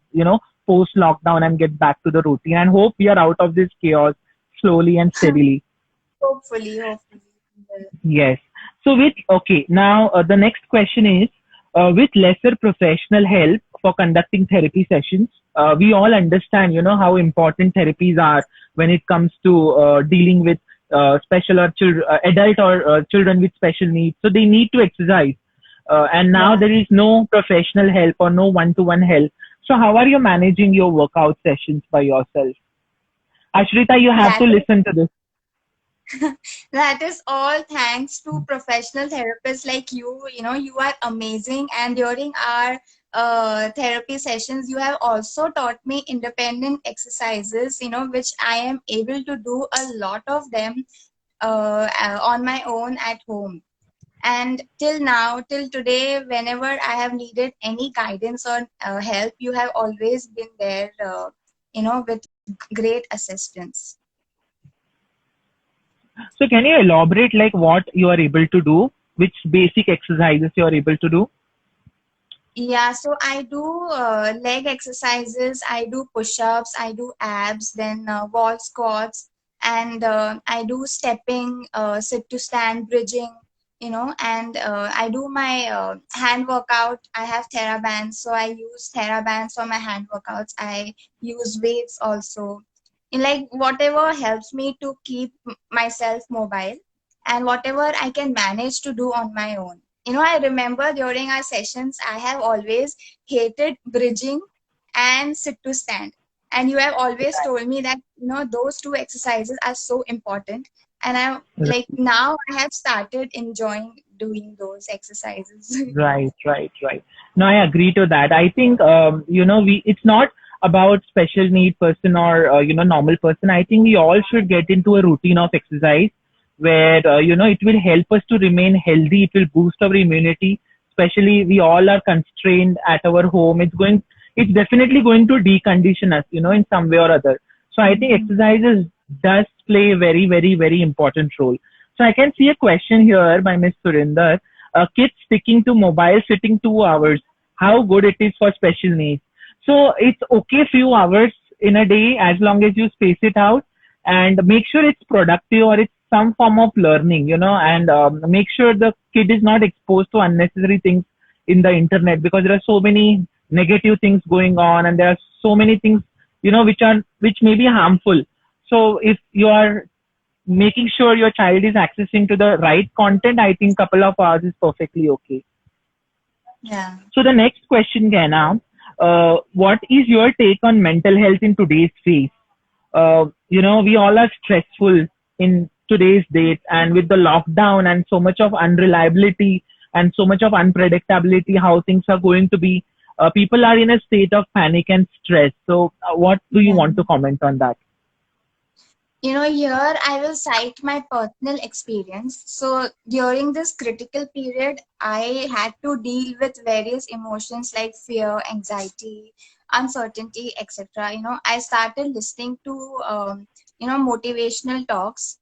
post lockdown, and get back to the routine, and hope we are out of this chaos slowly and steadily. hopefully. Yes. So okay, now the next question is, with lesser professional help for conducting therapy sessions, we all understand, how important therapies are when it comes to dealing with special or adult or children with special needs. So they need to exercise. And now Yeah. there is no professional help or no one-to-one help. So how are you managing your workout sessions by yourself? Ashrita, you have That to is listen to this. that is all thanks to professional therapists like you. You are amazing. And during our therapy sessions, you have also taught me independent exercises, which I am able to do a lot of them on my own at home. And till now, till today, whenever I have needed any guidance or help, you have always been there, with great assistance. So can you elaborate like what you are able to do, which basic exercises you are able to do? Yeah, so I do leg exercises, I do push-ups, I do abs, then wall squats, and I do stepping, sit to stand, bridging, and I do my hand workout. I have TheraBands, so I use TheraBands for my hand workouts. I use weights also. Like whatever helps me to keep myself mobile, and whatever I can manage to do on my own. I remember during our sessions, I have always hated bridging and sit to stand. And you have always told me that, those two exercises are so important. And I like now I have started enjoying doing those exercises. Right, right, right. No, I agree to that. I think it's not about special need person or normal person. I think we all should get into a routine of exercise where it will help us to remain healthy. It will boost our immunity. Especially we all are constrained at our home. It's definitely going to decondition us, in some way or other. So I think exercises does play a very, very, very important role. So I can see a question here by Miss Surinder. Kids sticking to mobile sitting 2 hours, how good it is for special needs. So it's okay few hours in a day as long as you space it out and make sure it's productive or it's some form of learning, and make sure the kid is not exposed to unnecessary things in the internet, because there are so many negative things going on and there are so many things, which may be harmful. So if you are making sure your child is accessing to the right content, I think couple of hours is perfectly okay. Yeah. So the next question, Gana, what is your take on mental health in today's phase? We all are stressful in today's date, and with the lockdown and so much of unreliability and so much of unpredictability, how things are going to be, people are in a state of panic and stress. So, what do you Yeah. want to comment on that? Here I will cite my personal experience. So during this critical period, I had to deal with various emotions like fear, anxiety, uncertainty, etc. I started listening to, motivational talks,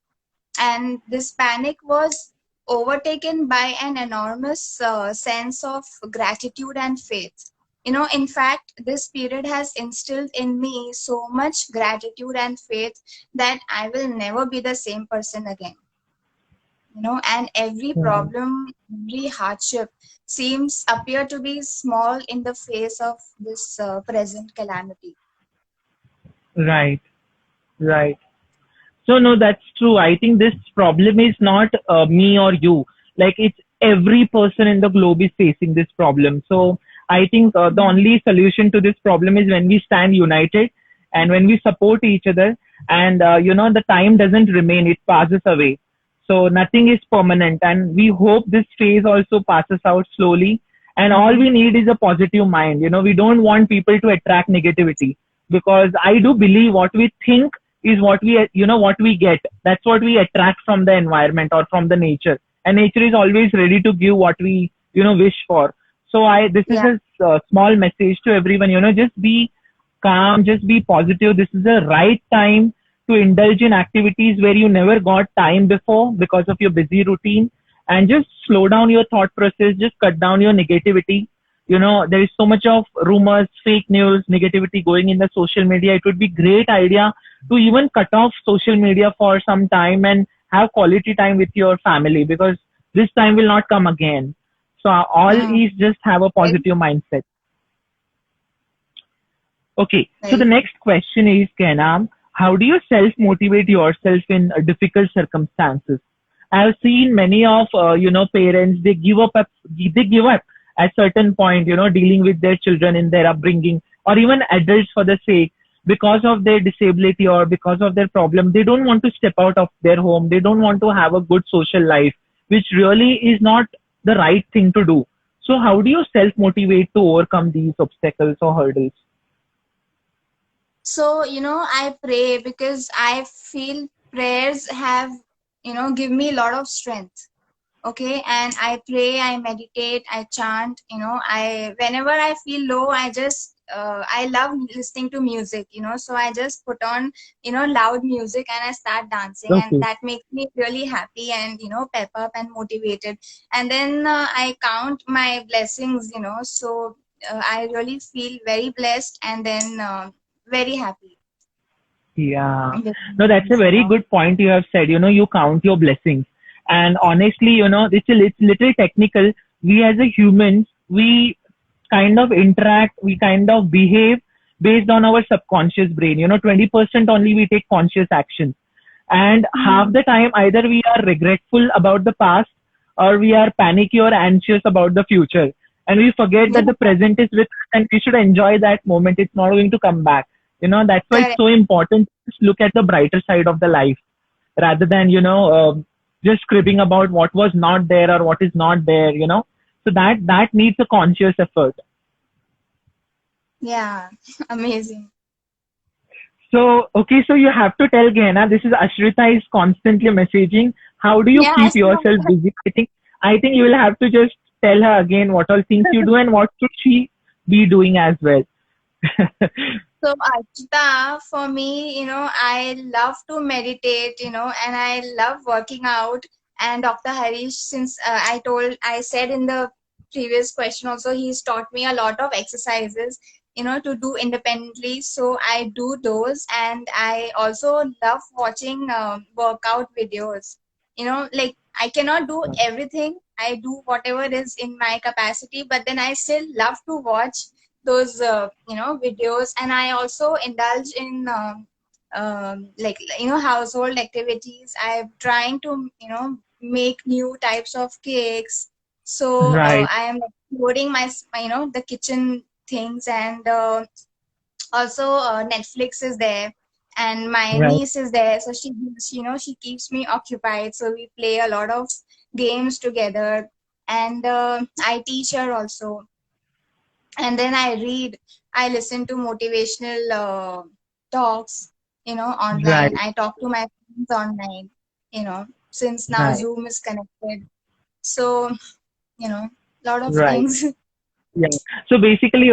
and this panic was overtaken by an enormous sense of gratitude and faith. In fact, this period has instilled in me so much gratitude and faith that I will never be the same person again. and every Mhm. problem, every hardship seems appear to be small in the face of this present calamity. Right, right. So no, that's true. I think this problem is not me or you. Like it's every person in the globe is facing this problem. So I think the only solution to this problem is when we stand united and when we support each other. And the time doesn't remain; it passes away. So nothing is permanent, and we hope this phase also passes out slowly. And all we need is a positive mind. We don't want people to attract negativity because I do believe what we think is what we get. That's what we attract from the environment or from the nature, and nature is always ready to give what we wish for. So I this is Yeah. a small message to everyone. Just be calm, just be positive. This is the right time to indulge in activities where you never got time before because of your busy routine, and just slow down your thought process, just cut down your negativity. There is so much of rumors, fake news, negativity going in the social media. It would be great idea to even cut off social media for some time and have quality time with your family, because this time will not come again. So all Mm, is just have a very, positive mindset. Okay, so the very next question is, Kenam, how do you self motivate yourself in difficult circumstances? I have seen many of parents, they give up at certain point, dealing with their children in their upbringing, or even adults for the sake, because of their disability or because of their problem. They don't want to step out of their home. They don't want to have a good social life, which really is not the right thing to do. So how do you self motivate to overcome these obstacles or hurdles? So, I pray because I feel prayers have, give me a lot of strength. Okay, and I pray, I meditate, I chant. I whenever I feel low, I love listening to music. So I just put on loud music and I start dancing, and Okay. that makes me really happy and pep up and motivated. And then I count my blessings. So I really feel very blessed, and then very happy Yeah. with No, that's a things. very good point you have said. You count your blessings. And honestly, it's little technical. We as a humans, we kind of interact, we kind of behave based on our subconscious brain. 20% only we take conscious action. And half Hmm. the time, either we are regretful about the past or we are panicky or anxious about the future. And we forget Yeah, that the present is with us and we should enjoy that moment. It's not going to come back. That's why it's correct. so important to just look at the brighter side of the life rather than, just cribbing about what was not there or what is not there. So that needs a conscious effort. Yeah, amazing. So, okay, so you have to tell Gehenna, this is Ashrita is constantly messaging. How do you Yeah, I keep yourself saw. busy? I think you will have to just tell her again what all things you do and what should she be doing as well. So, Archita, for me, I love to meditate, and I love working out. And Dr. Harish, since I said in the previous question also, he's taught me a lot of exercises, to do independently. So I do those, and I also love watching workout videos. Like I cannot do everything. I do whatever is in my capacity, but then I still love to watch those videos, and I also indulge in like household activities. I'm trying to make new types of cakes. So Right, I am exploring the kitchen things, and also Netflix is there, and my right, niece is there, so she keeps me occupied, so we play a lot of games together. And I teach her also, and then I read, I listen to motivational talks, online. right, I talk to my friends online, since now right, Zoom is connected. So, lot of right. things. Yeah. So basically,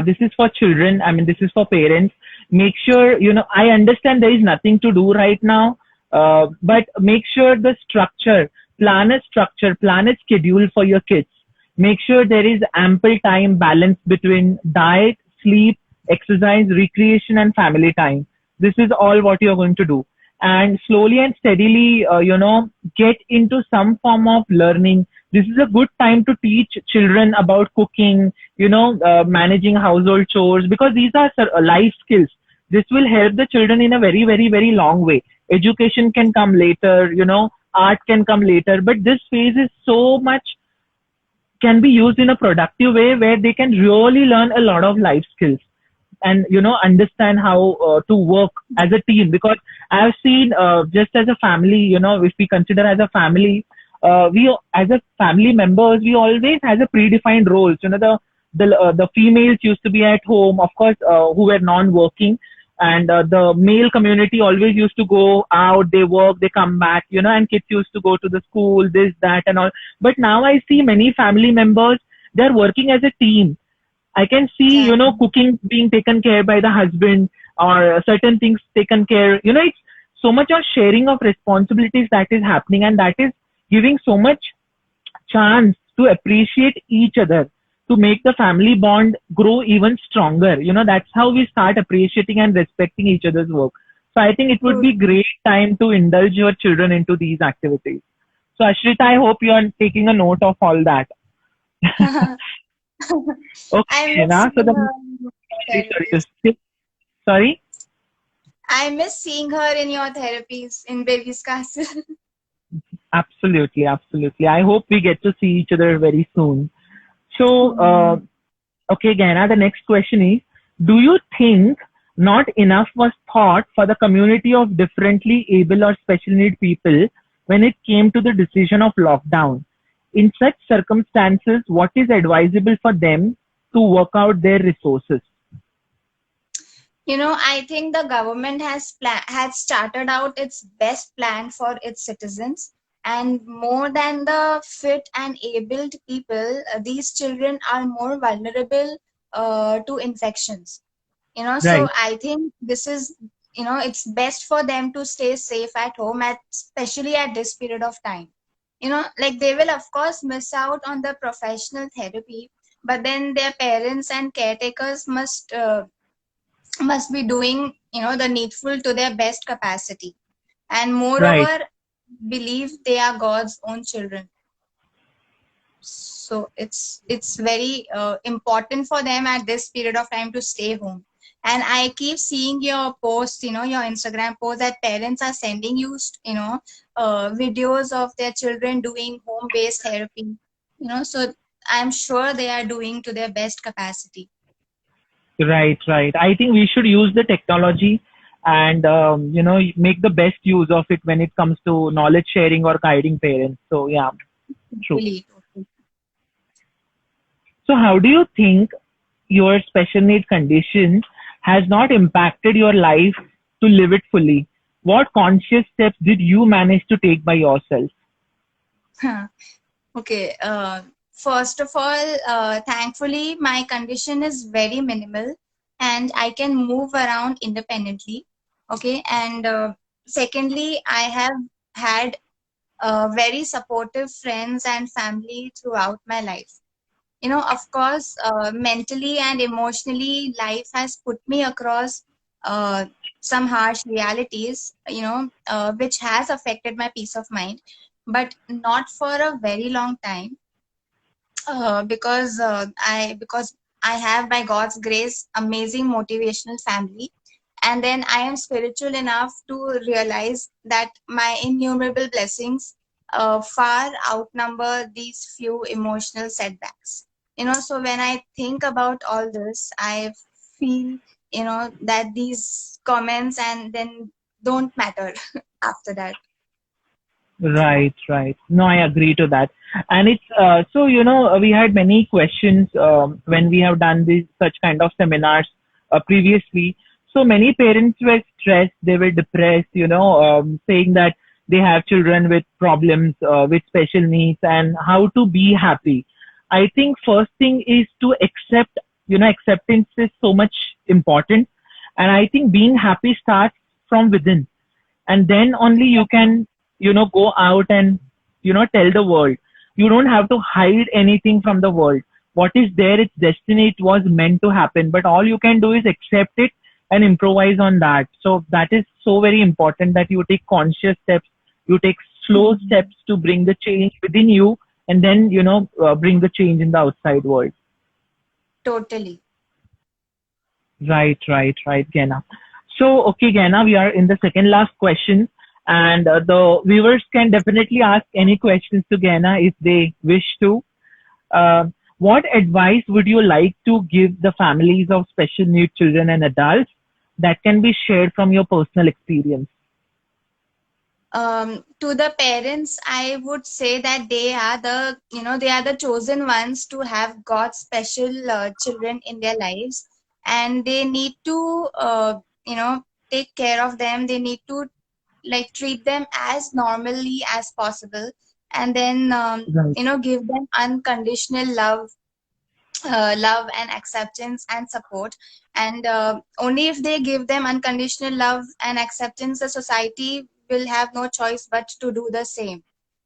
this is for children. I mean, this is for parents. Make sure, I understand there is nothing to do right now, but make sure the structure, plan a schedule for your kids. Make sure there is ample time balance between diet, sleep, exercise, recreation, and family time. This is all what you're going to do. and slowly and steadily, get into some form of learning. This is a good time to teach children about cooking, managing household chores, because these are life skills. This will help the children in a very, very, very long way. Education can come later, art can come later, but this phase is so much, can be used in a productive way where they can really learn a lot of life skills and understand how to work as a team. Because I've seen, just as a family, if we consider as a family, we as a family members, we always has a predefined roles. The females used to be at home, of course, who were non-working, and the male community always used to go out, they work, they come back, and kids used to go to the school, this, that, and all. But now I see many family members, they're working as a team. I can see, Yeah. cooking being taken care by the husband, or certain things taken care. It's so much of sharing of responsibilities that is happening, and that is giving so much chance to appreciate each other, to make the family bond grow even stronger. That's how we start appreciating and respecting each other's work. So I think it would be great time to indulge your children into these activities. So Ashrita, I hope you are taking a note of all that. I Okay, miss now so seeing the her in your therapies. sorry. I miss seeing her in your therapies in Baby's Castle. Absolutely, absolutely. I hope we get to see each other very soon. So, okay, Gaina, the next question is, do you think not enough was thought for the community of differently able or special need people when it came to the decision of lockdown? In such circumstances, what is advisable for them to work out their resources? I think the government has started out its best plan for its citizens, and more than the fit and abled people, these children are more vulnerable to infections. So Right, I think this is, it's best for them to stay safe at home, especially at this period of time. Like they will of course miss out on the professional therapy, but then their parents and caretakers must be doing the needful to their best capacity, and right. moreover believe they are God's own children. So it's very important for them at this period of time to stay home. And I keep seeing your posts, your Instagram posts, that parents are sending you videos of their children doing home based therapy. So I'm sure they are doing to their best capacity. Right, right. I think we should use the technology and make the best use of it when it comes to knowledge sharing or guiding parents. So yeah, true. Really. So how do you think your special need condition has not impacted your life to live it fully? What conscious steps did you manage to take by yourself? Okay. First of all, thankfully, my condition is very minimal and I can move around independently. Okay. And secondly, I have had very supportive friends and family throughout my life. Of course, mentally and emotionally, life has put me across uh, some harsh realities, which has affected my peace of mind, but not for a very long time, because I have, by God's grace, amazing motivational family, and then I am spiritual enough to realize that my innumerable blessings far outnumber these few emotional setbacks. So when I think about all this, I feel that these comments and then don't matter after that. Right, right. No, I agree to that. And it's so we had many questions when we have done these such kind of seminars previously. So many parents were stressed, they were depressed, saying that they have children with problems, with special needs, and how to be happy. I think first thing is to accept, acceptance is so much important. And I think being happy starts from within, and then only you can go out and tell the world. You don't have to hide anything from the world. What is there, it's destiny, it was meant to happen, but all you can do is accept it, and improvise on that. So that is so very important that you take conscious steps, you take slow Mhm. steps to bring the change within you, and then bring the change in the outside world. Totally. Right, Gena. So, okay, Gena, we are in the second last question, and the viewers can definitely ask any questions to Gena if they wish to. Uh, what advice would you like to give the families of special need children and adults that can be shared from your personal experience? To the parents, I would say that they are they are the chosen ones to have God's special children in their lives, and they need to, take care of them. They need to like treat them as normally as possible, and then, Right, give them unconditional love and acceptance and support. And only if they give them unconditional love and acceptance, the society will have no choice but to do the same.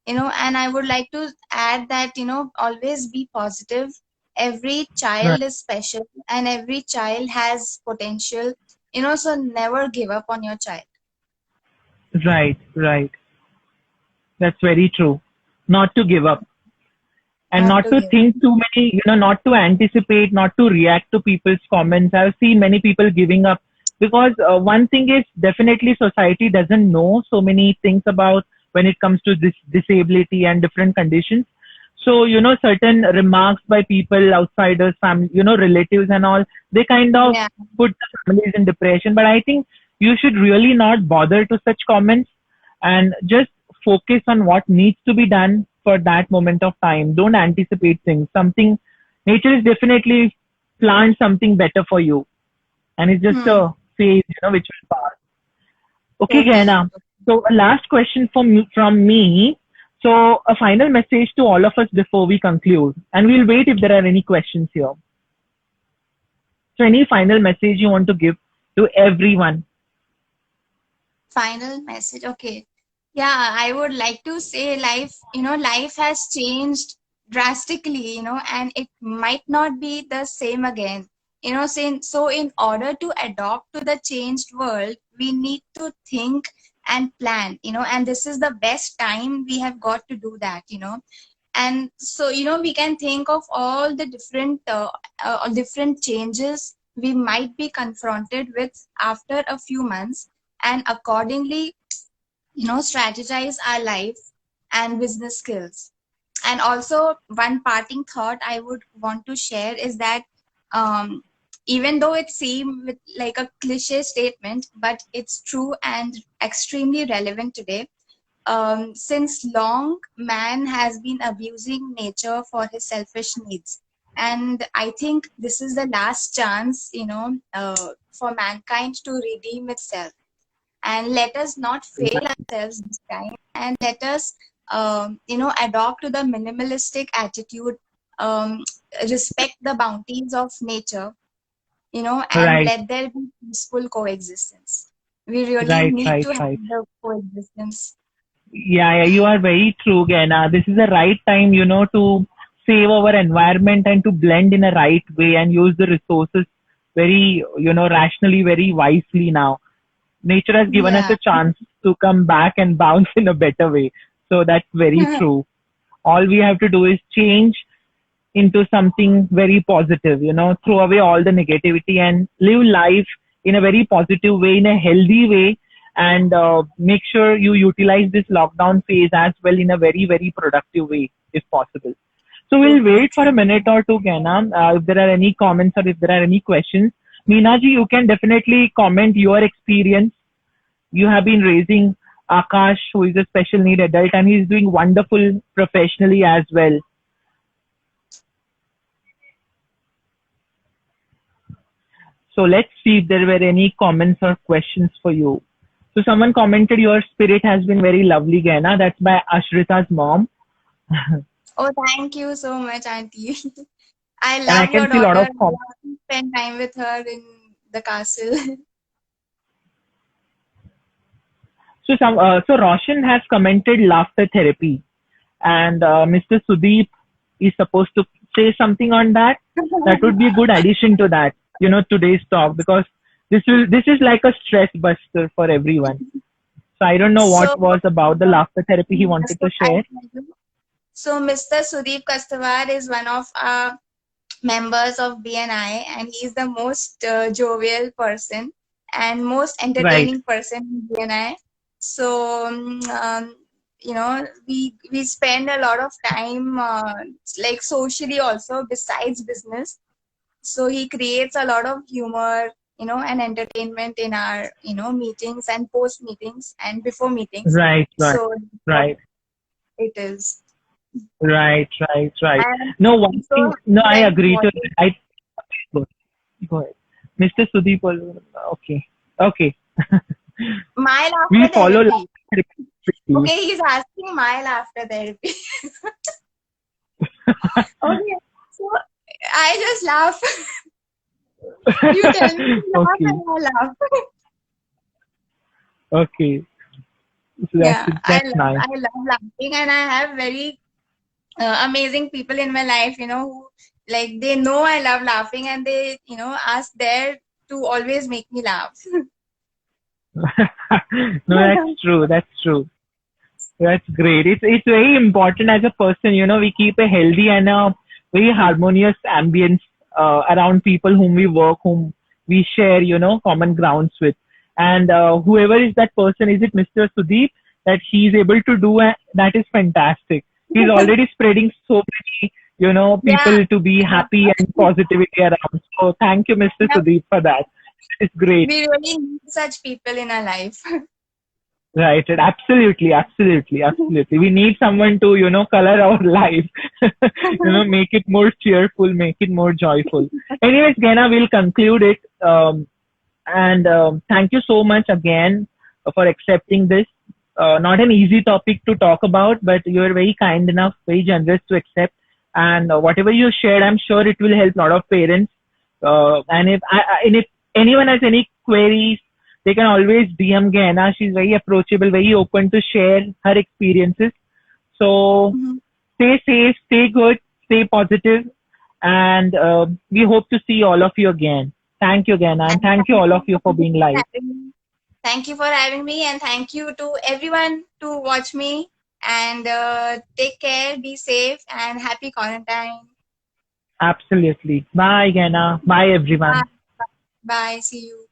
And I would like to add that, always be positive. Every right, child is special and every child has potential. So never give up on your child. right. That's very true. Not to give up and Not not to to give up. think too many, not to anticipate, not to react to people's comments. I've seen many people giving up because one thing is definitely society doesn't know so many things about when it comes to this disability and different conditions. So, certain remarks by people, outsiders, family, relatives and all, they kind of Yeah. put the families in depression. But I think you should really not bother to such comments and just focus on what needs to be done for that moment of time. Don't anticipate things. Something, nature is definitely planned something better for you, and it's just Hmm. a phase, which will pass. Okay, Totally. Gaina. So, a last question from me. So, a final message to all of us before we conclude, and we'll wait if there are any questions here. So, any final message you want to give to everyone? Final message. Okay. Yeah, I would like to say life has changed drastically, and it might not be the same again. So in order to adopt to the changed world, we need to think and plan, and this is the best time we have got to do that. And so, we can think of all the different changes we might be confronted with after a few months, and accordingly, strategize our life and business skills. And also, one parting thought I would want to share is that, um, even though it seems like a cliche statement, but it's true and extremely relevant today. Since long, man has been abusing nature for his selfish needs. And I think this is the last chance, for mankind to redeem itself. And let us not fail ourselves this time. And let us, adopt to the minimalistic attitude, um, respect the bounties of nature, and Right, let there be peaceful coexistence. We really right, need right, to have right. the coexistence. Yeah, you are very true, Gena. This is the right time, to save our environment and to blend in a right way and use the resources very, rationally, very wisely now. Nature has given us Yeah. a chance to come back and bounce in a better way. So that's very true. All we have to do is change into something very positive, throw away all the negativity and live life in a very positive way, in a healthy way, and make sure you utilize this lockdown phase as well in a very, very productive way, if possible. So we'll Totally wait for a true. minute or two, Gana, if there are any comments or if there are any questions. Meena ji, you can definitely comment your experience. You have been raising Akash, who is a special need adult, and he's doing wonderful professionally as well. So let's see if there were any comments or questions for you. So someone commented your spirit has been very lovely, Gaina. That's by Ashrita's mom. And Oh, thank you so much, Auntie. I I love can your see a lot daughter. of I love to spend time with her in the castle. so Roshan has commented laughter therapy, and Mr. Sudeep is supposed to say something on that. That would be a good addition to that, today's talk, because This is like a stress buster for everyone. So I don't know So, what was about the laughter therapy he wanted so to share. so Mr. Sudeep Kastavar is one of our members of BNI, and he's the most jovial person and most Right, entertaining person in BNI. So, we spend a lot of time like socially also besides business. So he creates a lot of humor, and entertainment in our, meetings and post meetings and before meetings. right, right, So what right, it is. right, right, right. And No, one so thing. No, I like agree to what it. Go ahead, Mr. Sudeep. Okay, okay. my We laughter follow therapy. laughter therapy strictly. Okay, he's asking my laughter therapy. Okay, so I just laugh. You tell me to laugh Okay, and I laugh. okay. So Yeah, that's nice. I love laughing, and I have very amazing people in my life, who like they know I love laughing, and they, ask there to always make me laugh. No, that's true. That's true. That's great. It's very important as a person, we keep a healthy and a very harmonious ambience around people whom we work, whom we share, common grounds with. And whoever is that person, is it Mr. Sudeep, that he is able to do, that is fantastic. He's already spreading so many, Yeah, people to be happy and positivity around. So thank you, Mr. yeah, Sudeep, for that. It's great. we really need such people in our life. Right, right. Absolutely, absolutely, absolutely. We need someone to, color our life, make it more cheerful, make it more joyful. Anyways, Gena, we'll conclude it. And thank you so much again for accepting this. Not an easy topic to talk about, but you're very kind enough, very generous to accept. And whatever you shared, I'm sure it will help a lot of parents. And if anyone has any queries, they can always DM Gena. She's very approachable, very open to share her experiences. So Mhm. stay safe, stay good, stay positive, and we hope to see all of you again. Thank you, Gena, and And thank you all of you for thank you being for live. having me. Thank you for having me, and thank you to everyone to watch me. And take care, be safe, and happy quarantine. Absolutely. Bye, Gena. Bye, Bye. everyone. Bye. See you.